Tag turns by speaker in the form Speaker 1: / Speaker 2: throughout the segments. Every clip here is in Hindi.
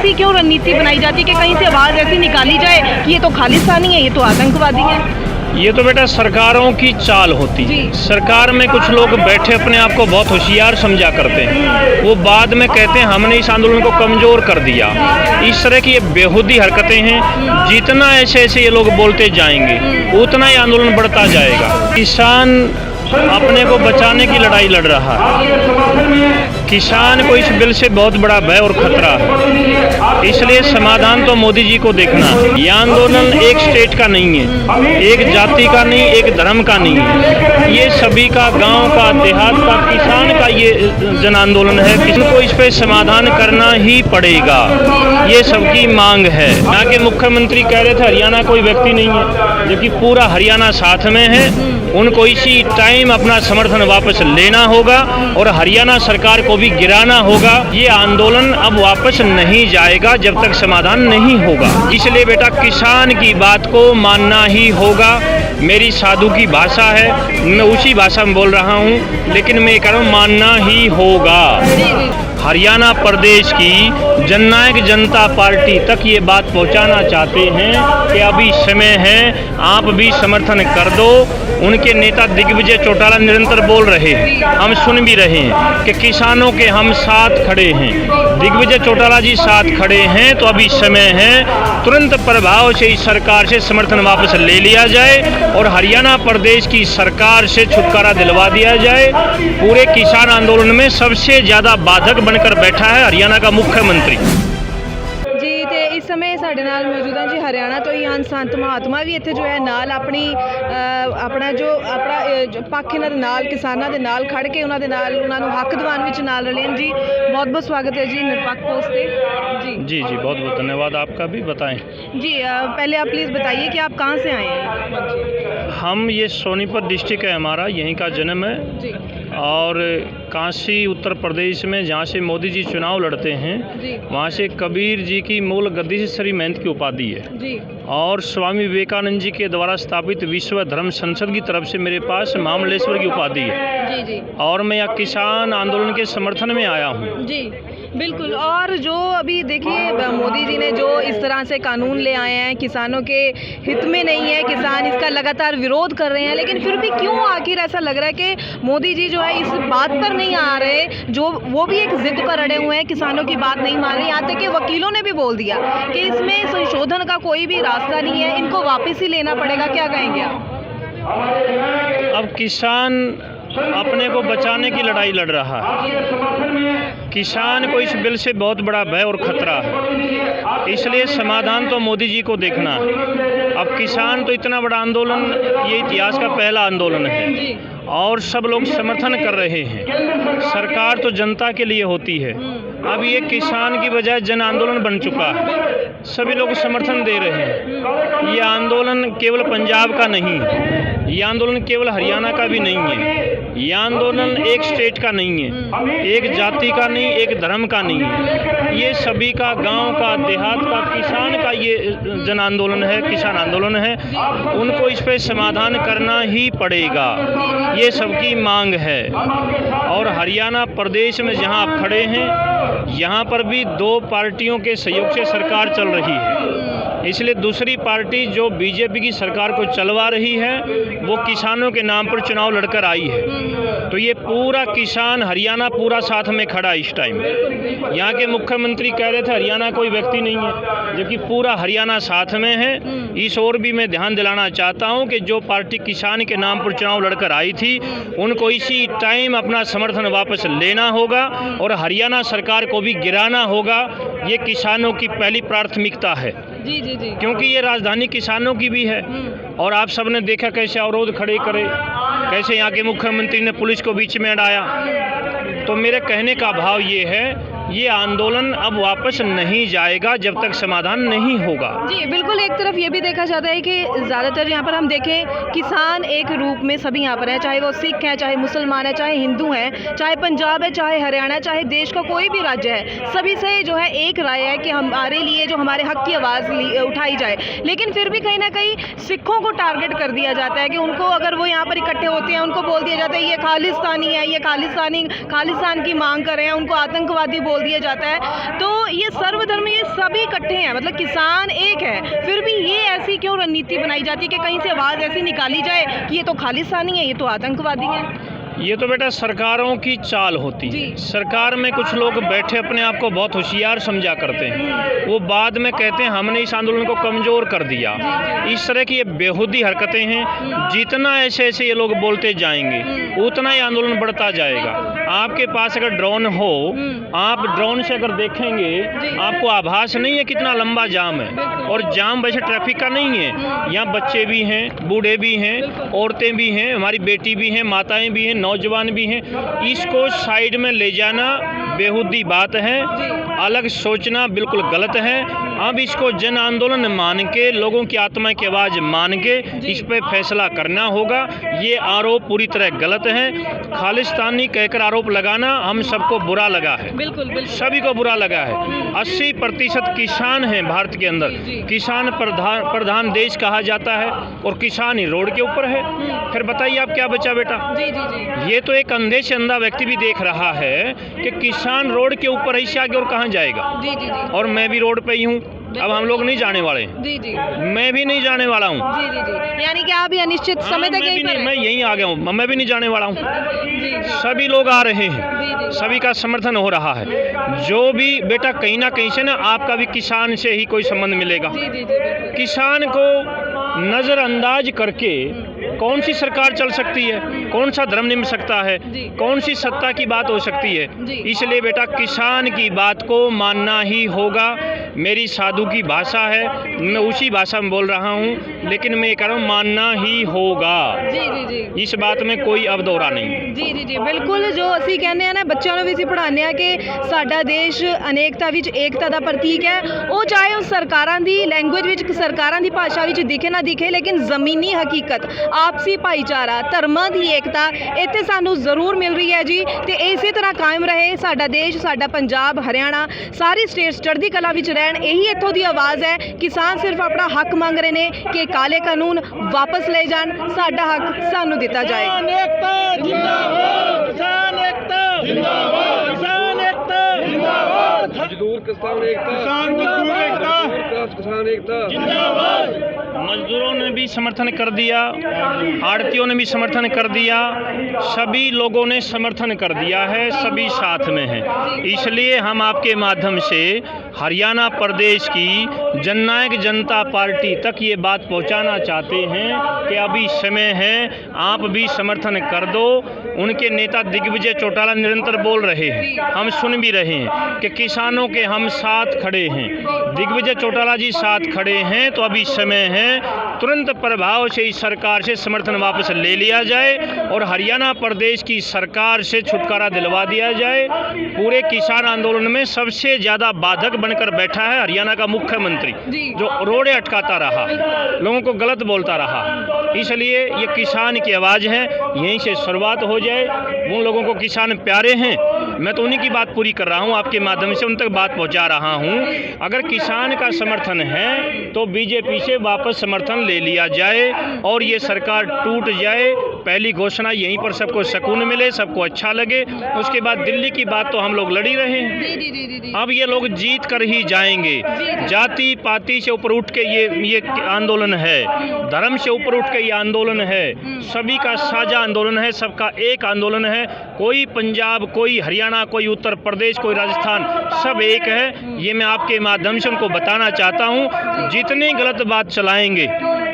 Speaker 1: ऐसी क्यों रणनीति बनाई जाती है कि कहीं से आवाज़ ऐसी निकाली जाए कि ये तो खालिस्तानी है, ये तो आतंकवादी है?
Speaker 2: ये तो बेटा सरकारों की चाल होती है। सरकार में कुछ लोग बैठे अपने आप को बहुत होशियार समझा करते हैं, वो बाद में कहते हैं हमने इस आंदोलन को कमज़ोर कर दिया। इस तरह की ये बेहूदी हरकतें हैं। जितना ऐसे ऐसे ये लोग बोलते जाएंगे उतना ही आंदोलन बढ़ता जाएगा। किसान अपने को बचाने की लड़ाई लड़ रहा है। किसान को इस बिल से बहुत बड़ा भय और खतरा है, इसलिए समाधान तो मोदी जी को देखना है। यह आंदोलन एक स्टेट का नहीं है, एक जाति का नहीं, एक धर्म का नहीं है। ये सभी का, गांव का, देहात का, किसान का ये जन आंदोलन है। किसी को इस पे समाधान करना ही पड़ेगा, ये सबकी मांग है। यहाँ के मुख्यमंत्री कह रहे थे हरियाणा कोई व्यक्ति नहीं है, जबकि पूरा हरियाणा साथ में है। उनको इसी टाइम अपना समर्थन वापस लेना होगा और हरियाणा सरकार को भी गिराना होगा। ये आंदोलन अब वापस नहीं जाएगा जब तक समाधान नहीं होगा। इसलिए बेटा किसान की बात को मानना ही होगा। मेरी साधु की भाषा है, मैं उसी भाषा में बोल रहा हूँ, लेकिन मैं कह रहा हूँ मानना ही होगा। हरियाणा प्रदेश की जननायक जनता पार्टी तक ये बात पहुंचाना चाहते हैं कि अभी समय है, आप भी समर्थन कर दो। उनके नेता दिग्विजय चौटाला निरंतर बोल रहे हैं, हम सुन भी रहे हैं कि किसानों के हम साथ खड़े हैं। दिग्विजय चौटाला जी साथ खड़े हैं, तो अभी समय है तुरंत प्रभाव से इस सरकार से समर्थन वापस ले लिया जाए और हरियाणा प्रदेश की सरकार से छुटकारा दिलवा दिया जाए। पूरे किसान आंदोलन में सबसे ज़्यादा बाधक बनकर बैठा है हरियाणा का मुख्यमंत्री
Speaker 1: जी। तो इस समय साढ़े नाल मौजूद हैं जी हरियाणा तो ही ਹਨ संत महात्मा भी इत्थे जो है नाल अपनी अपना पक्ष इन्हां दे नाल किसानां दे नाल खड़ के उन्हां दे नाल उन्हां नूं हक दिवान विच नाल रले जी। बहुत बहुत स्वागत है जी निरपक्ष पोस्ट पे जी।
Speaker 2: जी जी, बहुत बहुत धन्यवाद आपका भी। बताएं
Speaker 1: जी, पहले आप प्लीज़ बताइए कि आप कहाँ से आए हैं?
Speaker 2: हम ये सोनीपत डिस्ट्रिक्ट है हमारा, यहीं का जन्म है
Speaker 1: जी
Speaker 2: और काशी उत्तर प्रदेश में जहाँ से मोदी जी चुनाव लड़ते हैं
Speaker 1: जी
Speaker 2: वहाँ से कबीर जी की मूल गद्दी से श्री महंत की उपाधि है
Speaker 1: जी
Speaker 2: और स्वामी विवेकानंद जी के द्वारा स्थापित विश्व धर्म संसद की तरफ से मेरे पास महामंडलेश्वर की उपाधि है
Speaker 1: जी जी
Speaker 2: और मैं यहाँ किसान आंदोलन के समर्थन में आया हूँ।
Speaker 1: जी बिल्कुल। और जो अभी देखिए मोदी जी ने जो इस तरह से कानून ले आए हैं किसानों के हित में नहीं है, किसान इसका लगातार विरोध कर रहे हैं, लेकिन फिर भी क्यों आखिर ऐसा लग रहा है कि मोदी जी जो है इस बात पर नहीं आ रहे, जो वो भी एक जिद पर अड़े हुए हैं, किसानों की बात नहीं मान रहे। यहाँ तक कि वकीलों ने भी बोल दिया कि इसमें संशोधन का कोई भी रास्ता नहीं है, इनको वापस ही लेना पड़ेगा। क्या कहेंगे आप?
Speaker 2: अब किसान अपने को बचाने की लड़ाई लड़ रहा है। किसान को इस बिल से बहुत बड़ा भय और खतरा है, इसलिए समाधान तो मोदी जी को देखना है। अब किसान तो इतना बड़ा आंदोलन, ये इतिहास का पहला आंदोलन है और सब लोग समर्थन कर रहे हैं। सरकार तो जनता के लिए होती है, अब ये किसान की बजाय जन आंदोलन बन चुका है, सभी लोग समर्थन दे रहे हैं। ये आंदोलन केवल पंजाब का नहीं है, ये आंदोलन केवल हरियाणा का भी नहीं है, ये आंदोलन एक स्टेट का नहीं है, एक जाति का नहीं, एक धर्म का नहीं है। ये सभी का, गांव का, देहात का, किसान का ये जन आंदोलन है, किसान आंदोलन है। उनको इस पे समाधान करना ही पड़ेगा, ये सबकी मांग है। और हरियाणा प्रदेश में जहां आप खड़े हैं, यहाँ पर भी दो पार्टियों के सहयोग से सरकार चल रही है, इसलिए दूसरी पार्टी जो बीजेपी की सरकार को चलवा रही है वो किसानों के नाम पर चुनाव लड़कर आई है। तो ये पूरा किसान हरियाणा पूरा साथ में खड़ा है इस टाइम। यहाँ के मुख्यमंत्री कह रहे थे हरियाणा कोई व्यक्ति नहीं है, जबकि पूरा हरियाणा साथ में है। इस ओर भी मैं ध्यान दिलाना चाहता हूँ कि जो पार्टी किसान के नाम पर चुनाव लड़कर आई थी उनको इसी टाइम अपना समर्थन वापस लेना होगा और हरियाणा सरकार को भी गिराना होगा। ये किसानों की पहली प्राथमिकता है।
Speaker 1: जी जी जी,
Speaker 2: क्योंकि ये राजधानी किसानों की भी है और आप सबने देखा कैसे अवरोध खड़े करे, कैसे यहाँ के मुख्यमंत्री ने पुलिस को बीच में अड़ाया। तो मेरे कहने का भाव ये है, ये आंदोलन अब वापस नहीं जाएगा जब तक समाधान नहीं होगा।
Speaker 1: जी बिल्कुल। एक तरफ ये भी देखा जाता है कि ज़्यादातर यहाँ पर हम देखें किसान एक रूप में सभी यहाँ पर हैं, चाहे वो सिख हैं, चाहे मुसलमान हैं, चाहे हिंदू हैं, चाहे पंजाब है, चाहे हरियाणा, चाहे देश का कोई भी राज्य है, सभी से जो है एक राय है कि हमारे लिए जो हमारे हक की आवाज़ उठाई जाए। लेकिन फिर भी कहीं ना कहीं सिखों को टारगेट कर दिया जाता है कि उनको, अगर वो यहाँ पर इकट्ठे होते हैं, उनको बोल दिया जाता है ये खालिस्तानी है, ये खालिस्तान की मांग कर रहे हैं, उनको आतंकवादी बोल दिया जाता है। तो ये सर्वधर्म, ये सभी इकट्ठे हैं, मतलब किसान एक है, फिर भी ये ऐसी क्यों रणनीति बनाई जाती है कि कहीं से आवाज़ ऐसी निकाली जाए कि ये तो खालिस्तानी है, ये तो आतंकवादी है?
Speaker 2: ये तो बेटा सरकारों की चाल होती है। सरकार में कुछ लोग बैठे अपने आप को बहुत होशियार समझा करते हैं, वो बाद में कहते हैं हमने इस आंदोलन को कमज़ोर कर दिया। इस तरह की ये बेहुदी हरकतें हैं। जितना ऐसे ऐसे ये लोग बोलते जाएंगे उतना ही आंदोलन बढ़ता जाएगा। आपके पास अगर ड्रोन हो, आप ड्रोन से अगर देखेंगे आपको आभास नहीं है कितना लंबा जाम है। और जाम वैसे ट्रैफिक का नहीं है, यहाँ बच्चे भी हैं, बूढ़े भी हैं, औरतें भी हैं, हमारी बेटी भी हैं, माताएं भी हैं, नौजवान भी हैं। इसको साइड में ले जाना बेहुदी बात है, अलग सोचना बिल्कुल गलत है। अब इसको जन आंदोलन मान के, लोगों की आत्मा की आवाज़ मान के इस पे फैसला करना होगा। ये आरोप पूरी तरह गलत है। खालिस्तानी कहकर आरोप लगाना हम सबको बुरा लगा है, बिल्कुल सभी को बुरा लगा है। 80% किसान हैं भारत के अंदर, किसान प्रधान देश कहा जाता है और किसान ही रोड के ऊपर है। फिर बताइए आप क्या बचा बेटा? ये तो एक अंधे से अंधा व्यक्ति भी देख रहा है कि किसान रोड के ऊपर है, इससे आगे और कहाँ जाएगा? और मैं भी रोड पे ही हूँ। अब हम लोग नहीं जाने वाले हैं, मैं भी नहीं जाने वाला हूँ।
Speaker 1: यानी कि आप ये अनिश्चित समय तक यहीं पर हैं?
Speaker 2: मैं यहीं आ गया हूँ, मैं भी नहीं जाने वाला हूँ। सभी लोग आ रहे हैं, सभी का समर्थन हो रहा है। जो भी बेटा कहीं ना कहीं से ना आपका भी किसान से ही कोई संबंध मिलेगा। किसान को नज़रअंदाज करके कौन सी सरकार चल सकती है, कौन सा धर्म निम सकता है, कौन सी सत्ता की बात हो सकती है? इसलिए बेटा किसान की बात को मानना ही होगा। मेरी साधु की भाषा है, मैं उसी भाषा में बोल रहा हूँ, लेकिन मैं कह रहा हूँ मानना ही होगा। इस बात में कोई अब दौरा नहीं।
Speaker 1: जी बिल्कुल। जो असी कहने हैं ना, बच्चों ने भी इसी पढ़ाने हैं कि साडा देश अनेकता विच एकता दा प्रतीक है। वो चाहे उस सरकारां दी लैंगुएज विच, सरकारां दी भाषा विच दिखे ना दिखे, लेकिन ज़मीनी हकीकत, आपसी भाईचारा, धर्मां दी एकता इत्थे सानू ज़रूर मिल रही है जी। ते इसी तरह कायम रहे साडा देश, साडा पंजाब, हरियाणा, सारी स्टेट्स चढ़दी कला विच रहन। यही इत्थों दी आवाज़ है। किसान सिर्फ अपना हक मंग रहे ने कि काले कानून वापस ले जान, साडा हक सानू दिता जाए।
Speaker 2: मजदूरों ने भी समर्थन कर दिया, आड़तियों ने भी समर्थन कर दिया, सभी लोगों ने समर्थन कर दिया है, सभी साथ में हैं। इसलिए हम आपके माध्यम से हरियाणा प्रदेश की जननायक जनता पार्टी तक ये बात पहुंचाना चाहते हैं कि अभी समय है, आप भी समर्थन कर दो। उनके नेता दिग्विजय चौटाला निरंतर बोल रहे हैं, हम सुन भी रहे हैं कि किसानों के हम साथ खड़े हैं। दिग्विजय चौटाला जी साथ खड़े हैं, तो अभी समय है तुरंत प्रभाव से इस सरकार से समर्थन वापस ले लिया जाए और हरियाणा प्रदेश की सरकार से छुटकारा दिलवा दिया जाए। पूरे किसान आंदोलन में सबसे ज़्यादा बाधक बनकर बैठा है हरियाणा का मुख्यमंत्री, जो रोड़े अटकाता रहा, लोगों को गलत बोलता रहा। इसलिए ये किसान की आवाज़ है, यहीं से शुरुआत हो जाए। उन लोगों को किसान प्यारे हैं, मैं तो उन्हीं की बात पूरी कर रहा हूँ, आपके माध्यम से उन तक बात पहुँचा रहा हूँ। अगर किसान का समर्थन है तो बीजेपी से वापस समर्थन ले लिया जाए और ये सरकार टूट जाए। पहली घोषणा यहीं पर सबको सुकून मिले, सबको अच्छा लगे। उसके बाद दिल्ली की बात तो हम लोग लड़ी रहे हैं, अब ये लोग जीत कर ही जाएंगे। जाति पाति से ऊपर उठ के ये आंदोलन है, धर्म से ऊपर उठ के ये आंदोलन है, सभी का साझा आंदोलन है, सबका एक आंदोलन है। कोई पंजाब, कोई हरियाणा, कोई उत्तर प्रदेश, कोई राजस्थान, सब एक है। ये मैं आपके माध्यम से उनको बताना चाहता हूँ। जितनी गलत बात चलाएंगे,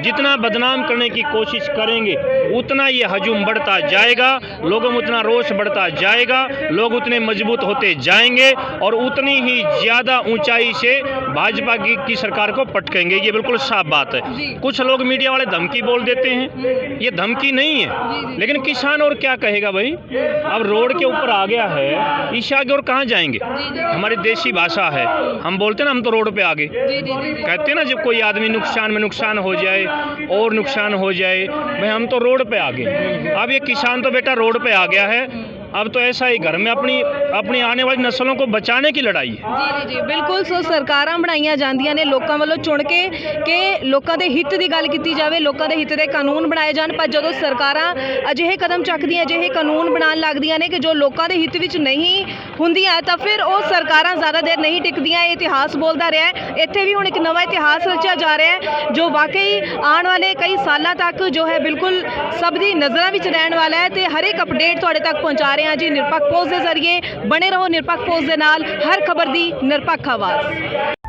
Speaker 2: जितना बदनाम करने की कोशिश करेंगे, उतना ये हजूम बढ़ता जाएगा, लोगों में उतना रोष बढ़ता जाएगा, लोग उतने मजबूत होते जाएंगे और उतनी ही ज़्यादा ऊंचाई से भाजपा की सरकार को पटकेंगे। ये बिल्कुल साफ बात है। कुछ लोग मीडिया वाले धमकी बोल देते हैं, ये धमकी नहीं है, लेकिन किसान और क्या कहेगा भाई? अब रोड के ऊपर आ गया है, इससे आगे और कहाँ जाएंगे? हमारी देसी भाषा है, हम बोलते हैं ना हम तो रोड पे आगे, कहते हैं ना जब कोई आदमी नुकसान में नुकसान हो जाए और नुकसान हो जाए, भाई हम तो रोड पे आ गए। अब ये किसान तो बेटा रोड पे आ गया है, अब तो ऐसा ही घर में अपनी आने वाली नस्लों को बचाने की लड़ाई है।
Speaker 1: ਜੀ ਜੀ ਬਿਲਕੁਲ। ਸੋ ਸਰਕਾਰਾਂ ਬਣਾਈਆਂ ਜਾਂਦੀਆਂ ਨੇ ਲੋਕਾਂ ਵੱਲੋਂ ਚੁਣ ਕੇ ਕਿ ਲੋਕਾਂ ਦੇ ਹਿੱਤ ਦੀ ਗੱਲ ਕੀਤੀ ਜਾਵੇ, ਲੋਕਾਂ ਦੇ ਹਿੱਤ ਦੇ ਕਾਨੂੰਨ ਬਣਾਏ ਜਾਣ, ਪਰ ਜਦੋਂ ਸਰਕਾਰਾਂ ਅਜਿਹੇ ਕਦਮ ਚੱਕਦੀਆਂ, ਅਜਿਹੇ ਕਾਨੂੰਨ ਬਣਾਉਣ ਲੱਗਦੀਆਂ ਨੇ ਕਿ ਜੋ ਲੋਕਾਂ ਦੇ ਹਿੱਤ ਵਿੱਚ ਨਹੀਂ ਹੁੰਦੀਆਂ, ਤਾਂ ਫਿਰ ਉਹ ਸਰਕਾਰਾਂ ਜ਼ਿਆਦਾ ਦੇਰ ਨਹੀਂ ਟਿਕਦੀਆਂ। ਇਹ ਇਤਿਹਾਸ ਬੋਲਦਾ ਰਿਹਾ ਹੈ। ਇੱਥੇ ਵੀ ਹੁਣ ਇੱਕ ਨਵਾਂ ਇਤਿਹਾਸ ਰਚਿਆ ਜਾ ਰਿਹਾ ਹੈ ਜੋ ਵਾਕਈ ਆਉਣ ਵਾਲੇ ਕਈ ਸਾਲਾਂ ਤੱਕ ਜੋ ਹੈ ਬਿਲਕੁਲ ਸਭ ਦੀ ਨਜ਼ਰਾਂ ਵਿੱਚ ਰਹਿਣ ਵਾਲਾ ਹੈ, ਤੇ ਹਰ ਇੱਕ ਅਪਡੇਟ ਤੁਹਾਡੇ ਤੱਕ ਪਹੁੰਚਾ ਰਹੇ ਹਾਂ ਜੀ ਨਿਰਪੱਖ ਪੋਸਟ ਦੇ ਜ਼ਰੀਏ। ਬਣੇ ਰਹੋ ਨਿਰਪੱਖ ਪੋਸਟ ਦੇ ਨਾਲ, ਹਰ ਖਬਰ ਦੀ ਨਿਰਪੱਖ ਆਵਾਜ਼।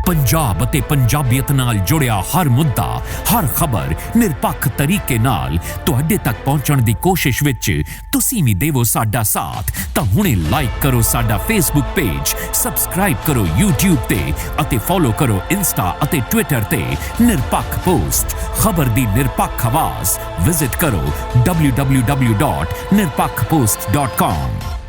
Speaker 3: पंजाब ਅਤੇ ਪੰਜਾਬੀਅਤ ਨਾਲ ਜੁੜਿਆ ਹਰ ਮੁੱਦਾ, ਹਰ ਖਬਰ ਨਿਰਪੱਖ ਤਰੀਕੇ ਨਾਲ ਤੁਹਾਡੇ ਤੱਕ ਪਹੁੰਚਣ ਦੀ ਕੋਸ਼ਿਸ਼ ਵਿੱਚ ਤੁਸੀਂ ਵੀ ਦੇਵੋ ਸਾਡਾ ਸਾਥ। ਤਾਂ ਹੁਣੇ ਲਾਈਕ ਕਰੋ ਸਾਡਾ ਫੇਸਬੁੱਕ ਪੇਜ, ਸਬਸਕ੍ਰਾਈਬ ਕਰੋ YouTube ਤੇ ਅਤੇ ਫੋਲੋ ਕਰੋ ਇੰਸਟਾ ਅਤੇ ਟਵਿੱਟਰ ਤੇ ਨਿਰਪੱਖ ਪੋਸਟ, ਖਬਰ ਦੀ ਨਿਰਪੱਖ ਆਵਾਜ਼। ਵਿਜ਼ਿਟ ਕਰੋ www.nirpakhpost.com।